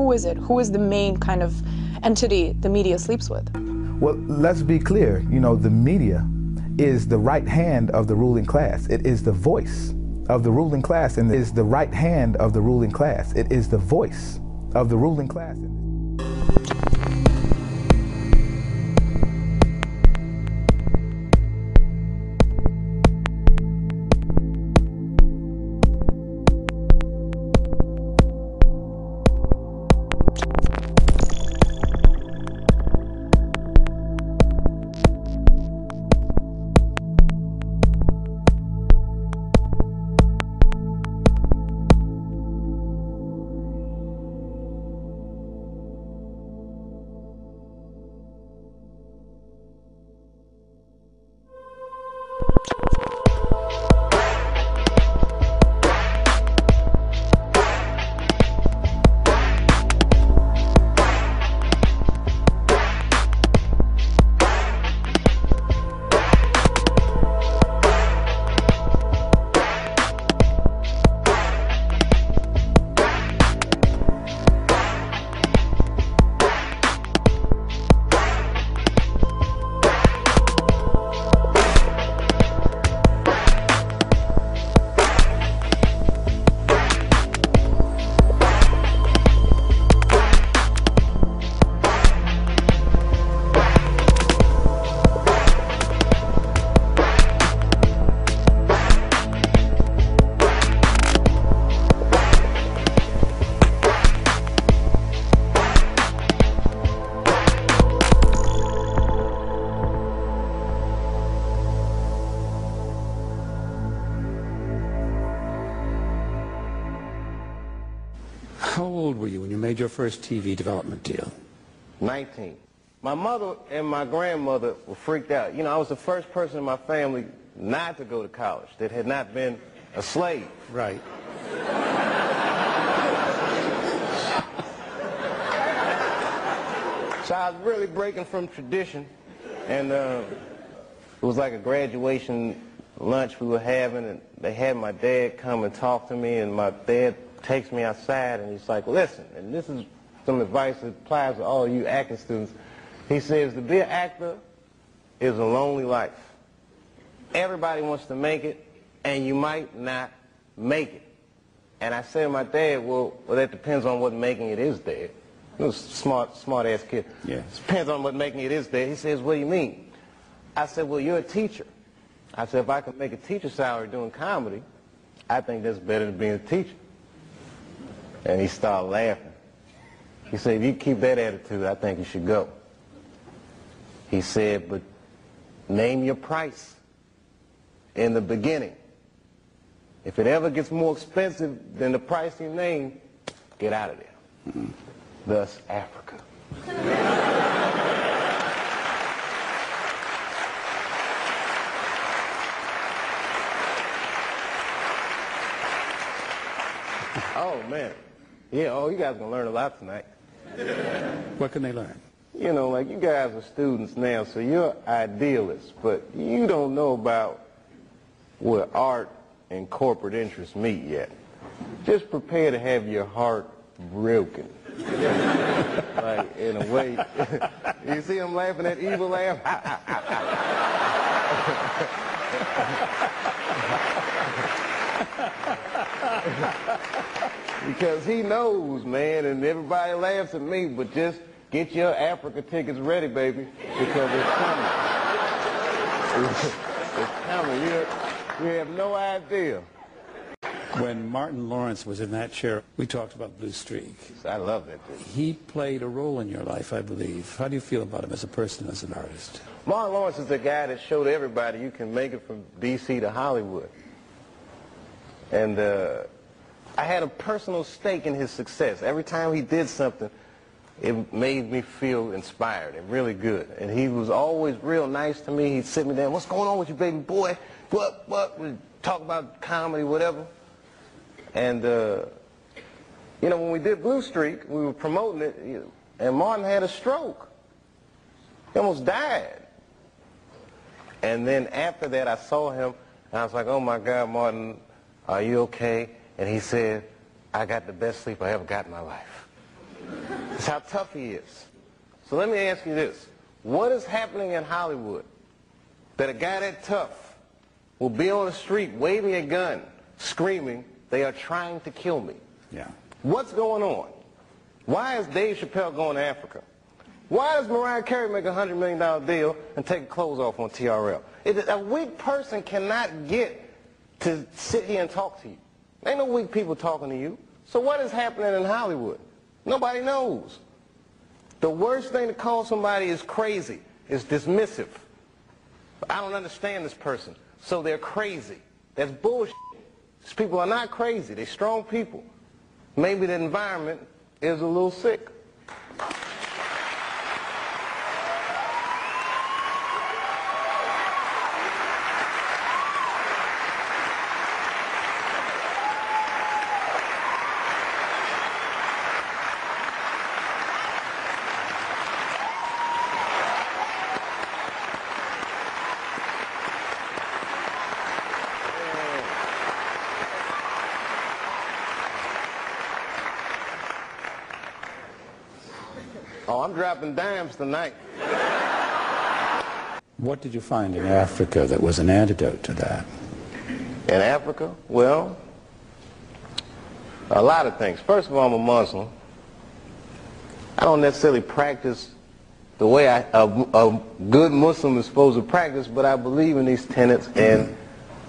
Who is it? Who is the main kind of entity the media sleeps with? Well, let's be clear. You know, the media is the right hand of the ruling class. It is the voice of the ruling class, and it is the right hand of the ruling class. It is the voice of the ruling class. How old were you when you made your first TV development deal? 19. My mother and my grandmother were freaked out. You know, I was the first person in my family not to go to college that had not been a slave. Right. So I was really breaking from tradition, and it was like a graduation lunch we were having, and they had my dad come and talk to me, and my dad takes me outside, and he's like, listen, and this is some advice that applies to all you acting students. He says, to be an actor is a lonely life. Everybody wants to make it, and you might not make it. And I said to my dad, well, that depends on what making it is, Dad. He was a smart-ass kid. Yeah. It depends on what making it is, Dad. He says, what do you mean? I said, well, you're a teacher. I said, if I could make a teacher salary doing comedy, I think that's better than being a teacher. And he started laughing. He said, if you keep that attitude, I think you should go. He said, but name your price in the beginning. If it ever gets more expensive than the price you name, get out of there. Mm-hmm. Thus, Africa. Oh, man. Yeah, oh, you guys are going to learn a lot tonight. What can they learn? You know, like you guys are students now, so you're idealists, but you don't know about where art and corporate interests meet yet. Just prepare to have your heart broken. Like, in a way. You see him laughing, that evil laugh? Because he knows, man, and everybody laughs at me, but just get your Africa tickets ready, baby, because it's coming. It's coming. You have no idea. When Martin Lawrence was in that chair, we talked about Blue Streak. I love that dude. He played a role in your life, I believe. How do you feel about him as a person, as an artist? Martin Lawrence is the guy that showed everybody you can make it from D.C. to Hollywood. And I had a personal stake in his success. Every time he did something, it made me feel inspired and really good. And he was always real nice to me. He'd sit me down, what's going on with you, baby boy? What? We'd talk about comedy, whatever. And, you know, when we did Blue Streak, we were promoting it, and Martin had a stroke. He almost died. And then after that, I saw him, and I was like, oh, my God, Martin, are you okay? And he said, I got the best sleep I ever got in my life. That's how tough he is. So let me ask you this. What is happening in Hollywood that a guy that tough will be on the street waving a gun, screaming, "They are trying to kill me"? Yeah. What's going on? Why is Dave Chappelle going to Africa? Why does Mariah Carey make a $100 million deal and take her clothes off on TRL? A weak person cannot get to sit here and talk to you. Ain't no weak people talking to you. So what is happening in Hollywood? Nobody knows. The worst thing to call somebody is crazy, is dismissive. I don't understand this person, so they're crazy. That's bullshit. These people are not crazy. They're strong people. Maybe the environment is a little sick. Oh, I'm dropping dimes tonight. What did you find in Africa that was an antidote to that? In Africa? Well, a lot of things. First of all, I'm a Muslim. I don't necessarily practice the way a good Muslim is supposed to practice, but I believe in these tenets. And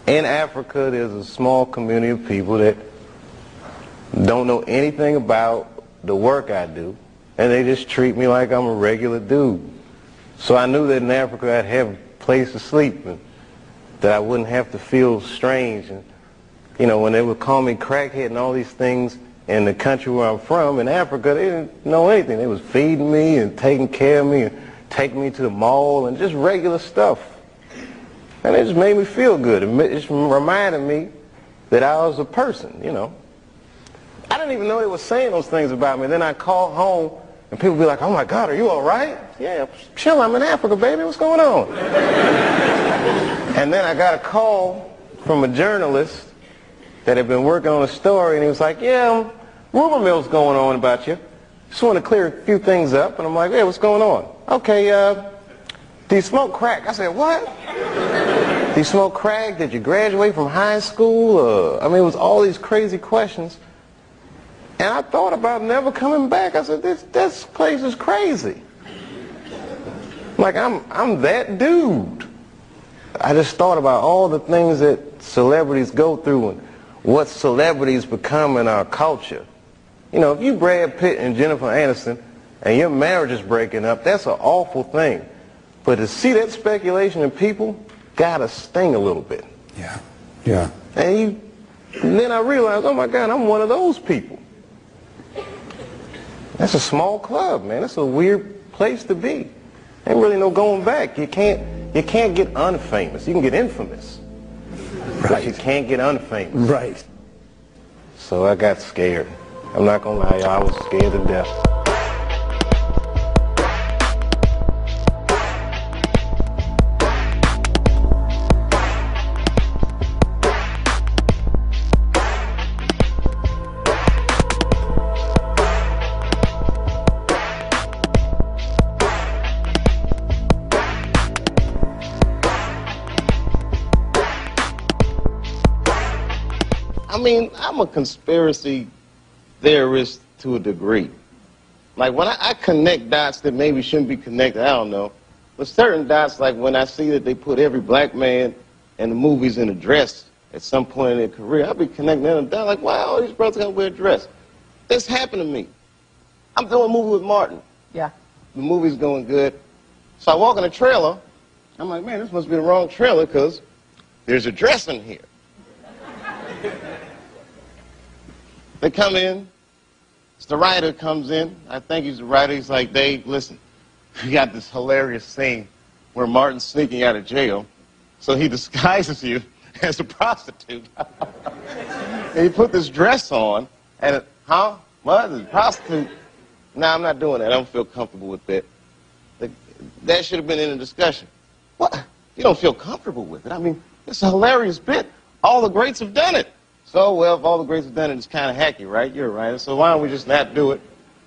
in Africa, there's a small community of people that don't know anything about the work I do, and they just treat me like I'm a regular dude. So I knew that in Africa I'd have a place to sleep, and that I wouldn't have to feel strange. And you know, when they would call me crackhead and all these things in the country where I'm from, in Africa, they didn't know anything. They was feeding me and taking care of me and taking me to the mall and just regular stuff. And it just made me feel good. It just reminded me that I was a person, you know. I didn't even know they were saying those things about me. Then I called home, and people be like, "Oh my God, are you all right?" "Yeah, chill, I'm in Africa, baby, what's going on?" And then I got a call from a journalist that had been working on a story, and he was like, "Yeah, rumor mill's going on about you. Just want to clear a few things up." And I'm like, "Yeah, what's going on?" "Okay, do you smoke crack?" I said, "What? Do you smoke crack? Did you graduate from high school?" I mean, it was all these crazy questions. And I thought about never coming back. I said, this place is crazy. Like, I'm that dude. I just thought about all the things that celebrities go through and what celebrities become in our culture. You know, if you Brad Pitt and Jennifer Aniston and your marriage is breaking up, that's an awful thing. But to see that speculation in people gotta sting a little bit. Yeah, yeah. And then I realized, oh my God, I'm one of those people. That's a small club, man. That's a weird place to be. Ain't really no going back. You can't get unfamous. You can get infamous. Right. But you can't get unfamous. Right. So I got scared. I'm not gonna lie, y'all, I was scared to death. I mean, I'm a conspiracy theorist to a degree. Like, when I connect dots that maybe shouldn't be connected, I don't know. But certain dots, like when I see that they put every black man in the movies in a dress at some point in their career, I'll be connecting them down like, wow, all these brothers gotta wear a dress. This happened to me. I'm doing a movie with Martin. Yeah. The movie's going good. So I walk in the trailer. I'm like, man, this must be the wrong trailer because there's a dress in here. They come in. It's the writer comes in. I think he's the writer. He's like, Dave, listen, we got this hilarious scene where Martin's sneaking out of jail. So he disguises you as a prostitute. And he put this dress on. And, huh? What? A prostitute? No, I'm not doing that. I don't feel comfortable with that. That should have been in the discussion. What? You don't feel comfortable with it? I mean, it's a hilarious bit. All the greats have done it. So, well, if all the greats have done it, it's kind of hacky, right? You're right. So why don't we just not do it?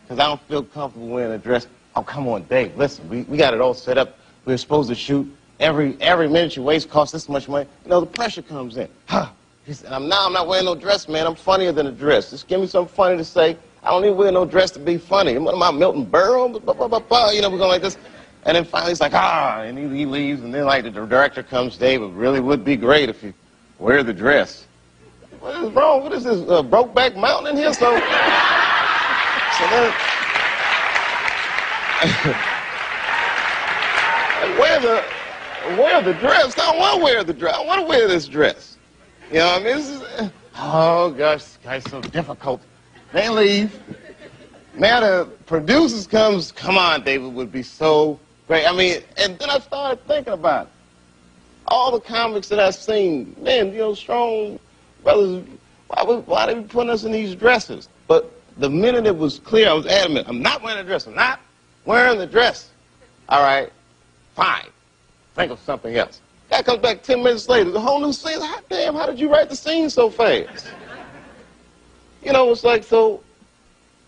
because I don't feel comfortable wearing a dress. Oh, come on, Dave, listen, we got it all set up. We were supposed to shoot. Every minute you waste costs this much money. You know, the pressure comes in. He said, I'm not wearing no dress, man. I'm funnier than a dress. Just give me something funny to say. I don't need to wear no dress to be funny. What am I, Milton Berle? You know, we're going like this. And then finally he's like, and he leaves. And then, like, the director comes, Dave, it really would be great if you wear the dress. What is wrong? What is this, Brokeback Mountain in here? So then, wear the dress. I don't want to wear the dress. I want to wear this dress. You know what I mean? This is, oh, gosh, this guy's so difficult. They leave. Now the producers comes, come on, David, would be so great. I mean, and then I started thinking about it. All the comics that I've seen, man, you know, strong brothers, why they be putting us in these dresses? But the minute it was clear, I was adamant, I'm not wearing a dress. I'm not wearing the dress. All right, fine. Think of something else. Guy comes back 10 minutes later, the whole new scene. Damn, how did you write the scene so fast? You know, it's like, so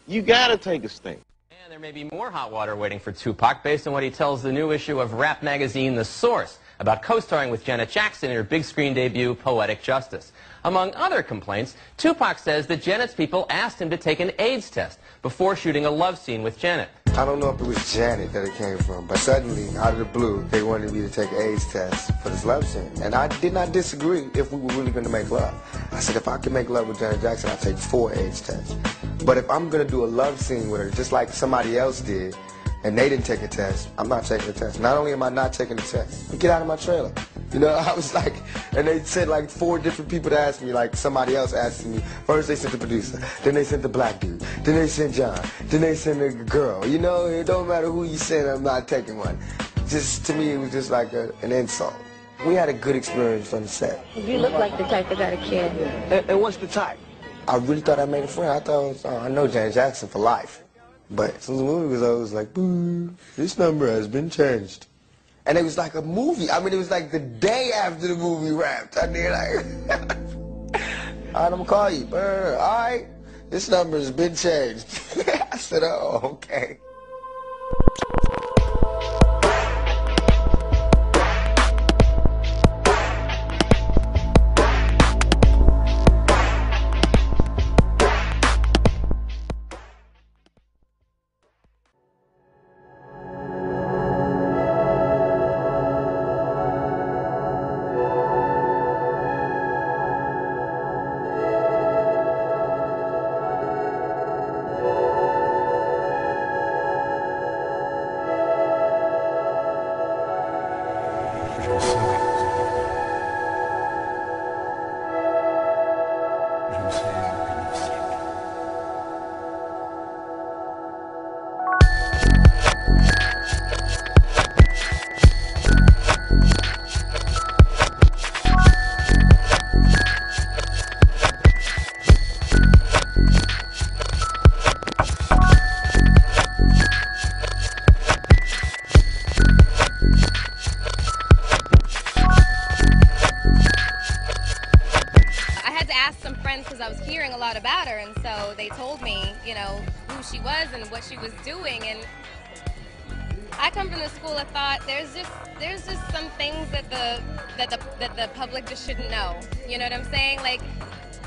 you gotta take a sting. And there may be more hot water waiting for Tupac based on what he tells the new issue of rap magazine The Source about co-starring with Janet Jackson in her big screen debut, Poetic Justice. Among other complaints, Tupac says that Janet's people asked him to take an AIDS test before shooting a love scene with Janet. I don't know if it was Janet that it came from, but suddenly, out of the blue, they wanted me to take an AIDS test for this love scene. And I did not disagree if we were really going to make love. I said, if I could make love with Janet Jackson, I'll take 4 AIDS tests. But if I'm going to do a love scene with her, just like somebody else did, and they didn't take a test, I'm not taking the test. Not only am I not taking the test, get out of my trailer. You know, I was like, and they sent like 4 different people to ask me, like somebody else asking me. First they sent the producer, then they sent the black dude, then they sent John, then they sent the girl. You know, it don't matter who you send, I'm not taking one. Just, to me, it was just like an insult. We had a good experience on the set. You look like the type that got a kid. And what's the type? I really thought I made a friend. I thought, it was, I know Janet Jackson for life. But since the movie was over, it was like, boo, this number has been changed. And it was like a movie. I mean, it was like the day after the movie wrapped. I mean, like, all right, I'm gonna call you. All right, this number has been changed. I said, oh, okay. because I was hearing a lot about her, and so they told me, you know, who she was and what she was doing. And I come from the school of thought there's just some things that the public just shouldn't know. You know what I'm saying? Like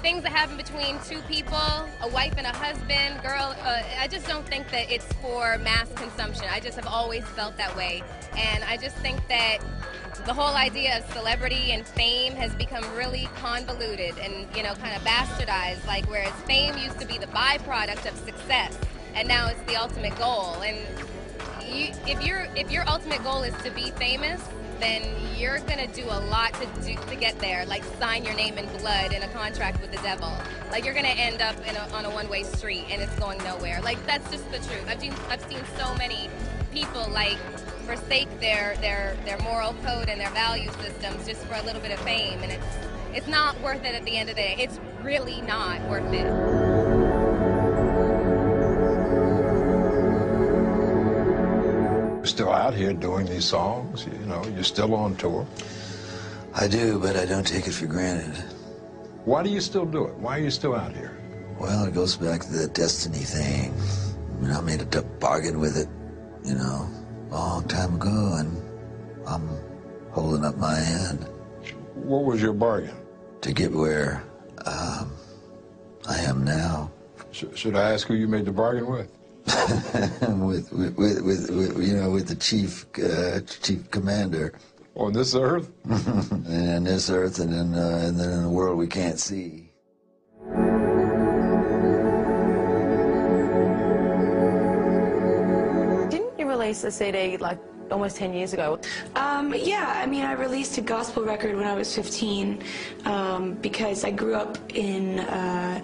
things that happen between two people, a wife and a husband, girl. I just don't think that it's for mass consumption. I just have always felt that way, and I just think that the whole idea of celebrity and fame has become really convoluted and, you know, kind of bastardized, like whereas fame used to be the byproduct of success, and now it's the ultimate goal. And if your ultimate goal is to be famous, then you're gonna do a lot to get there, like sign your name in blood in a contract with the devil. Like you're gonna end up on a one-way street and it's going nowhere. Like that's just the truth. I've seen so many people like forsake their moral code and their value systems just for a little bit of fame, and it's not worth it at the end of the day. It's really not worth it. Still out here doing these songs, you know, you're still on tour. I do, but I don't take it for granted. Why do you still do it? Why are you still out here? Well, it goes back to the destiny thing. mean, I made a bargain with it, you know, a long time ago, and I'm holding up my hand. What was your bargain? To get where I am now. Should I ask who you made the bargain with? with the chief commander. On this earth? And this earth, and then in the world we can't see. Didn't you release a CD like almost 10 years ago? Yeah, I mean, I released a gospel record when I was 15 because I grew up in, a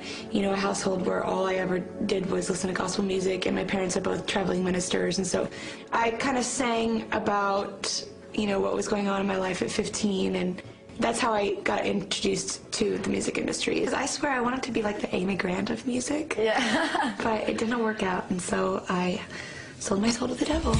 household where all I ever did was listen to gospel music, and my parents are both traveling ministers, and so I kind of sang about, what was going on in my life at 15, and that's how I got introduced to the music industry. I swear I wanted to be like the Amy Grant of music, yeah. But it didn't work out, and so I sold my soul to the devil.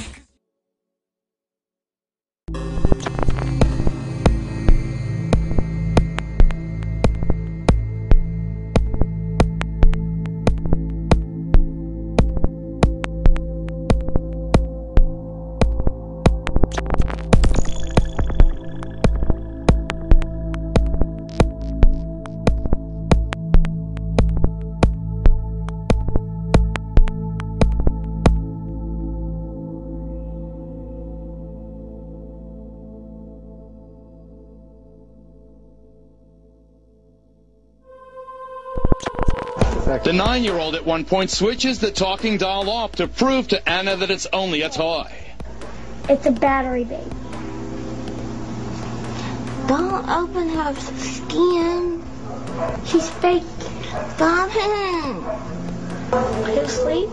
The 9-year-old at one point switches the talking doll off to prove to Anna that it's only a toy. It's a battery baby. Don't open her skin. She's fake. Stop him. Are you asleep?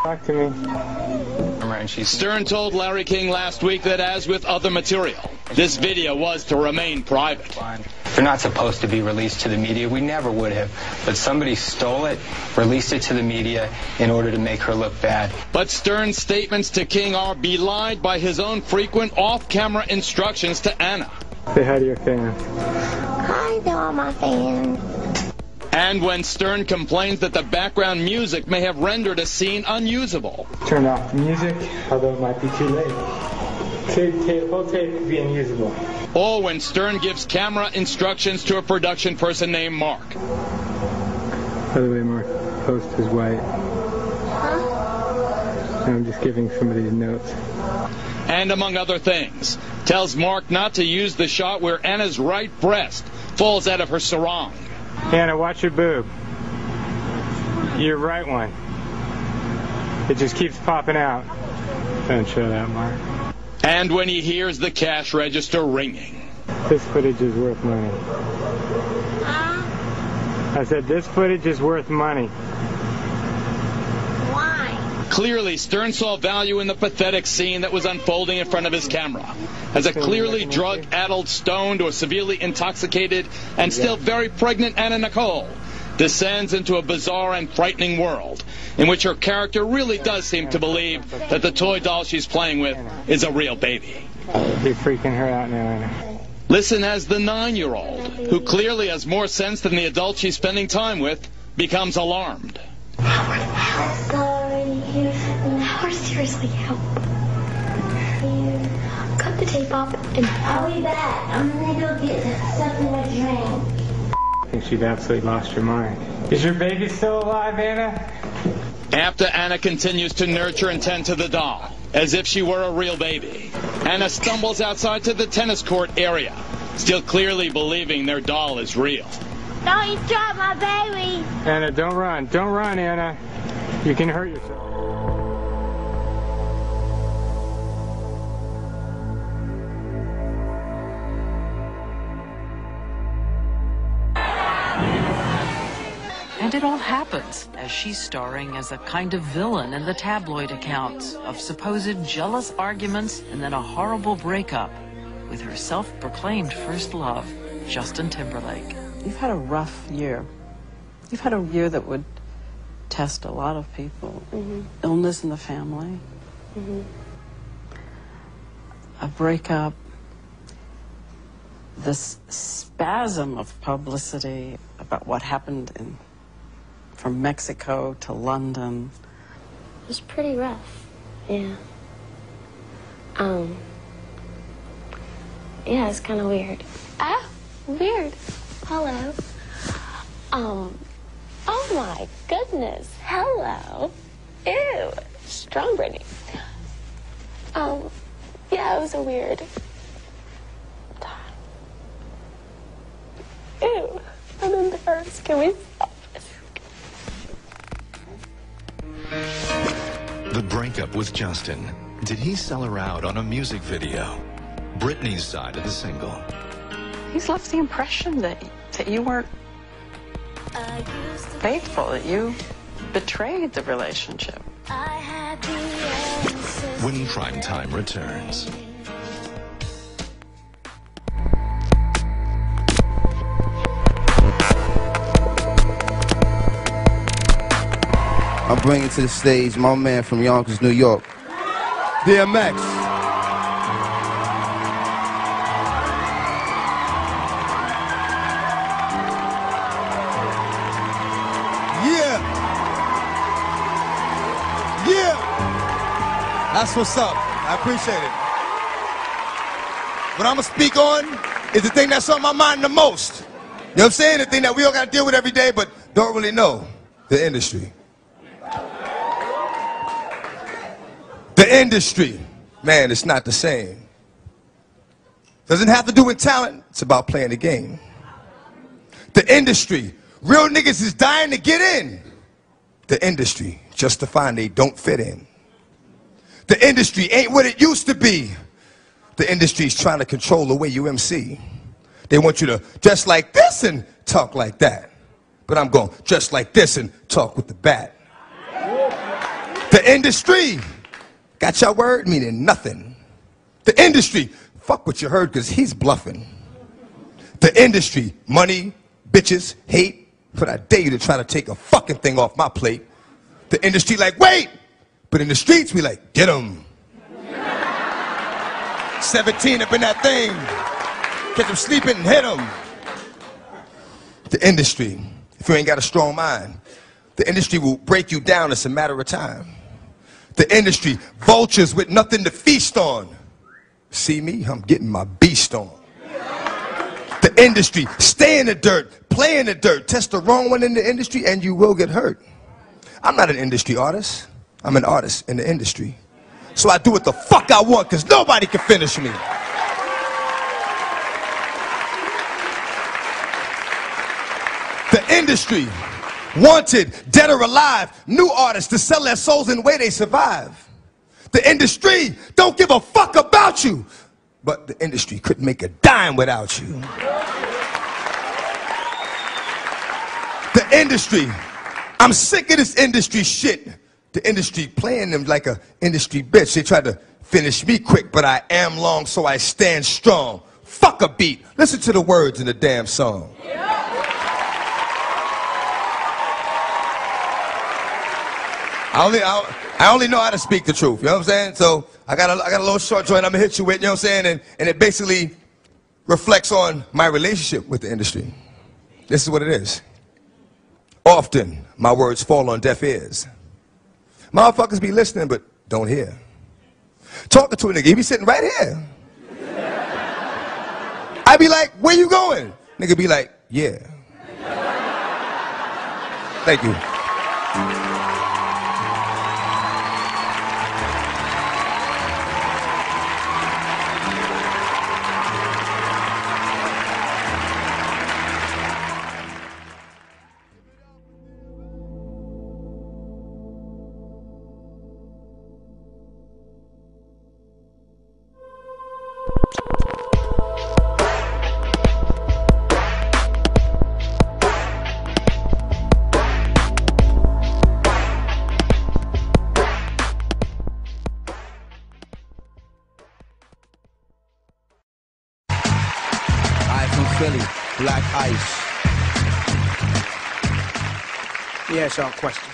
Talk to me. Stern told Larry King last week that, as with other material, this video was to remain private. They're not supposed to be released to the media. We never would have. But somebody stole it, released it to the media in order to make her look bad. But Stern's statements to King are belied by his own frequent off-camera instructions to Anna. Say hi to your fans. Hi to all my fans. And when Stern complains that the background music may have rendered a scene unusable. Turn off the music, although it might be too late. Whole tape would be unusable. Or when Stern gives camera instructions to a production person named Mark. By the way, Mark, post is white. Huh? I'm just giving somebody the notes. And among other things, tells Mark not to use the shot where Anna's right breast falls out of her sarong. Anna, watch your boob. Your right one. It just keeps popping out. Don't show that, Mark. And when he hears the cash register ringing. This footage is worth money. I said this footage is worth money. Why? Clearly, Stern saw value in the pathetic scene that was unfolding in front of his camera. As a clearly drug-addled, stoned, or severely intoxicated, and still very pregnant Anna Nicole descends into a bizarre and frightening world in which her character really does seem to believe that the toy doll she's playing with is a real baby. You're freaking her out now, Anna. Listen as the 9-year-old, who clearly has more sense than the adult she's spending time with, becomes alarmed. Sorry. Now seriously help. Cut the tape up and I'll be back. I'm gonna go get something to drink. I think you've absolutely lost your mind. Is your baby still alive, Anna? After Anna continues to nurture and tend to the doll, as if she were a real baby, Anna stumbles outside to the tennis court area, still clearly believing their doll is real. Don't drop my baby! Anna, don't run. Don't run, Anna. You can hurt yourself. And it all happens as she's starring as a kind of villain in the tabloid accounts of supposed jealous arguments and then a horrible breakup with her self-proclaimed first love, Justin Timberlake. You've had a rough year. You've had a year that would test a lot of people. Mm-hmm. Illness in the family. Mm-hmm. A breakup. This spasm of publicity about what happened in from Mexico to London. It was pretty rough, yeah. Yeah, it's kind of weird. Ah, weird. Hello. Oh my goodness. Hello. Ew. Strong Brittany. Yeah, it was a weird time. Ew. I'm embarrassed. Can we stop this? The breakup with Justin. Did he sell her out on a music video? Brittany's side of the single. He's left the impression that you weren't faithful, that you betrayed the relationship. When Prime Time returns. I'm bringing to the stage my man from Yonkers, New York, DMX. Yeah, that's what's up. I appreciate it. What I'm gonna speak on is the thing that's on my mind the most. You know what I'm saying? The thing that we all gotta deal with every day, but don't really know. The industry. The industry. Man, it's not the same. Doesn't have to do with talent. It's about playing the game. The industry. Real niggas is dying to get in. The industry. Just to find they don't fit in. The industry ain't what it used to be. The industry's trying to control the way you MC. They want you to dress like this and talk like that. But I'm going dress like this and talk with the bat. The industry got your word meaning nothing. The industry, fuck what you heard because he's bluffing. The industry, money, bitches, hate, but I dare you to try to take a fucking thing off my plate. The industry like, wait! But in the streets, we like, get 'em. 17 up in that thing. Catch them sleeping and hit 'em. The industry, if you ain't got a strong mind, the industry will break you down. It's a matter of time. The industry, vultures with nothing to feast on. See me? I'm getting my beast on. The industry, stay in the dirt, play in the dirt. Test the wrong one in the industry and you will get hurt. I'm not an industry artist. I'm an artist in the industry. So I do what the fuck I want because nobody can finish me. The industry, wanted, dead or alive, new artists to sell their souls in the way they survive. The industry don't give a fuck about you, but the industry couldn't make a dime without you. The industry, I'm sick of this industry shit. The industry playing them like a industry bitch. They try to finish me quick, but I am long, so I stand strong. Fuck a beat. Listen to the words in the damn song. I only know how to speak the truth, you know what I'm saying? So I got a little short joint I'm gonna hit you with, you know what I'm saying? And it basically reflects on my relationship with the industry. This is what it is. Often, my words fall on deaf ears. Motherfuckers be listening, but don't hear. Talking to a nigga, he be sitting right here. I be like, where you going? Nigga be like, yeah. Thank you. Philly, Black Ice. Let me ask y'all a question.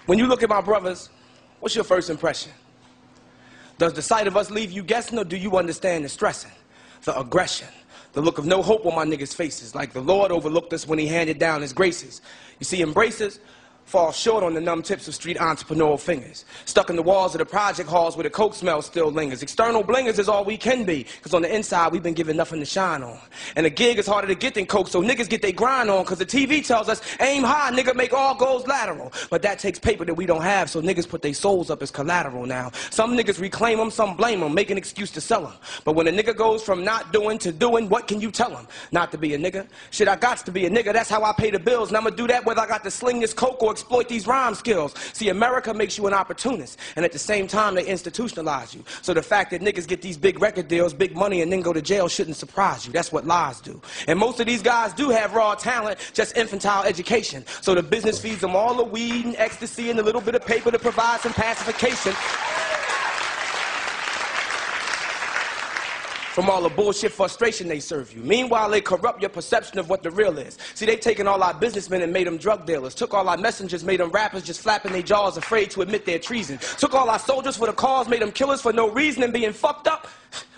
When you look at my brothers, what's your first impression? Does the sight of us leave you guessing, or do you understand the stressing, the aggression, The look of no hope on my niggas' faces, like the Lord overlooked us when he handed down his graces. You see, embraces fall short on the numb tips of street entrepreneurial fingers. Stuck in the walls of the project halls where the coke smell still lingers. External blingers is all we can be, because on the inside we've been given nothing to shine on. And the gig is harder to get than coke, so niggas get their grind on, because the TV tells us, aim high, nigga, make all goals lateral. But that takes paper that we don't have, so niggas put their souls up as collateral now. Some niggas reclaim them, some blame them, make an excuse to sell them. But when a nigga goes from not doing to doing, what can you tell him? Not to be a nigga? Shit, I got to be a nigga, that's how I pay the bills, and I'ma do that whether I got to sling this coke or exploit these rhyme skills. See, America makes you an opportunist, and at the same time they institutionalize you. So the fact that niggas get these big record deals, big money, and then go to jail shouldn't surprise you. That's what lies do. And most of these guys do have raw talent, just infantile education. So the business feeds them all the weed and ecstasy and a little bit of paper to provide some pacification from all the bullshit frustration they serve you. Meanwhile, they corrupt your perception of what the real is. See, they taken all our businessmen and made them drug dealers. Took all our messengers, made them rappers just flapping their jaws, afraid to admit their treason. Took all our soldiers for the cause, made them killers for no reason and being fucked up.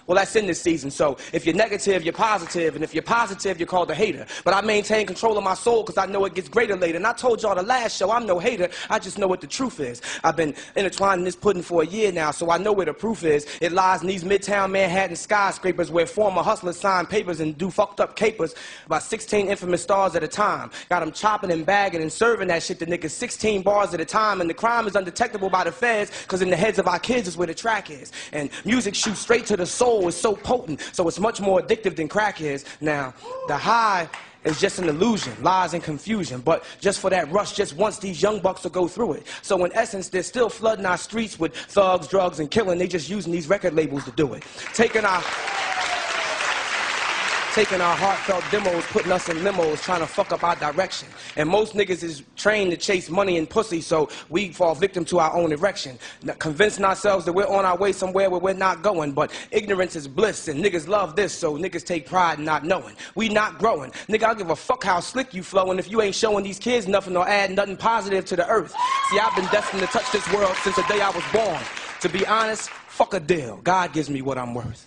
Well, that's in this season, so if you're negative, you're positive, and if you're positive, you're called a hater. But I maintain control of my soul because I know it gets greater later. And I told y'all the last show, I'm no hater, I just know what the truth is. I've been intertwining this pudding for a year now, so I know where the proof is. It lies in these midtown Manhattan skyscrapers where former hustlers sign papers and do fucked up capers. About 16 infamous stars at a time. Got them chopping and bagging and serving that shit to niggas 16 bars at a time. And the crime is undetectable by the feds because in the heads of our kids is where the track is. And music shoots straight to the soul. Is so potent, so it's much more addictive than crack is. Now, the high is just an illusion, lies and confusion, but just for that rush, just once these young bucks will go through it. So in essence, they're still flooding our streets with thugs, drugs, and killing. They just using these record labels to do it. Taking our heartfelt demos, putting us in limos, trying to fuck up our direction. And most niggas is trained to chase money and pussy, so we fall victim to our own erection. Convincing ourselves that we're on our way somewhere where we're not going, but ignorance is bliss, and niggas love this, so niggas take pride in not knowing. We not growing. Nigga, I'll give a fuck how slick you flowing if you ain't showing these kids nothing or adding nothing positive to the earth. See, I've been destined to touch this world since the day I was born. To be honest, fuck a deal. God gives me what I'm worth.